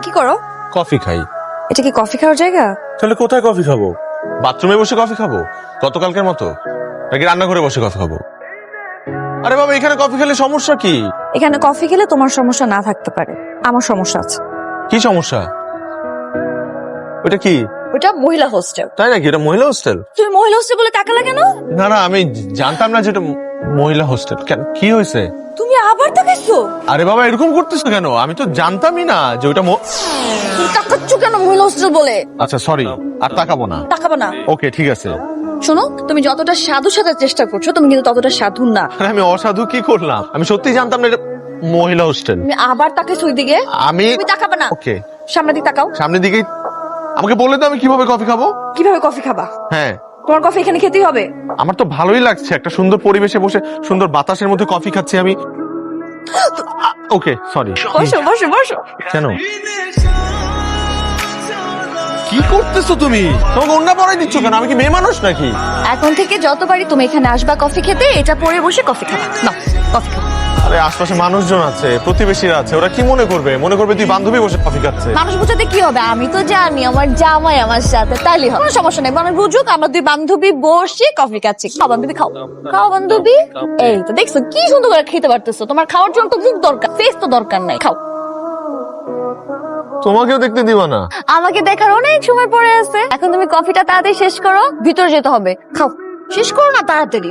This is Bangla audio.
কি করো? কফি খাই। এটা কি কফি খাওয়ার জায়গা? তাহলে কোথায় কফি খাবো? বাথরুমে বসে কফি খাবো গতকালকের মতো, নাকি রান্নাঘরে বসে কফি খাবো? আরে বাবা, এখানে কফি খেলে সমস্যা কি? এখানে কফি খেলে তোমার সমস্যা না থাকতে পারে, আমার সমস্যা আছে। কি সমস্যা? ওটা কি? ওটা মহিলা হোস্টেল। তাই নাকি? এটা মহিলা হোস্টেল? তুমি মহিলা হোস্টেল বলে তাকালে কেন? না না, আমি জানতাম না যে এটা মহিলা হোস্টেল। কেন, কি হয়েছে? তুমি আবার তাকাইছো? আরে বাবা, এরকম করতেছো কেন? আমি তো জানতামই না যে ওটা তুমি তাকাচ্ছ কেন মহিলা হোস্টেল বলে? আচ্ছা সরি, আর তাকাবো না। তাকাবে না। ওকে ঠিক আছে। শোনো, তুমি যতটা সাধু সাজার চেষ্টা করছো, তুমি কিন্তু ততটা সাধু না। আরে আমি অসাধু কি করলাম? আমি সত্যি জানতাম না এটা মহিলা হোস্টেল। তুমি আবার তাকাইছো ওই দিকে। আমি তুমি তাকাবে না। ওকে, সামনের দিকে তাকাও। সামনের দিকেই। আমাকে বলে দাও আমি কিভাবে কফি খাবো। কিভাবে কফি খাবা? হ্যাঁ, তোমার কফি এখানে খেতেই হবে। আমার তো ভালোই লাগছে, একটা সুন্দর পরিবেশে বসে সুন্দর বাতাসের মধ্যে কফি খাচ্ছি আমি। ওকে সরি। বসো বসো বসো। কেন? কি করতেছো তুমি? তোমাকে অন্য পড়াই দিচ্ছ কেন? আমি কি মেয়ে মানুষ নাকি? এখন থেকে যতবারই তুমি এখানে আসবা কফি খেতে, এটা পরে বসে কফি খাবা। না, কফি খাও। আরে আশপাশে মানুষজন আছে, প্রতিবেশীরা আছে, ওরা কি মনে করবে? মনে করবে তুই বান্ধবী বসে কফি খাচ্ছে। মানুষ বুঝাতে কি হবে? আমি তো জানি আমার জামাই আমার সাথে, তাইলে হবে। কোনো সমস্যা নেই, মানুষ বুঝুক আমরা দুই বান্ধবী বসে কফি খাচ্ছি। খাও বান্ধবী, খাও খাও বান্ধবী। এই তো দেখছো কি সুন্দর করে খেতে পারতেছো। তোমার খাওয়ার জন্য তো মুখ দরকার, ফেস তো দরকার নাই। খাও। তোমাকেও দেখতে দিবা না? আমাকে দেখার অনেক সময় পড়ে আছে। এখন তুমি কফিটা তাড়াতাড়ি শেষ করো, ভিতরে যেতে হবে। খাও, শেষ করো না তাড়াতাড়ি।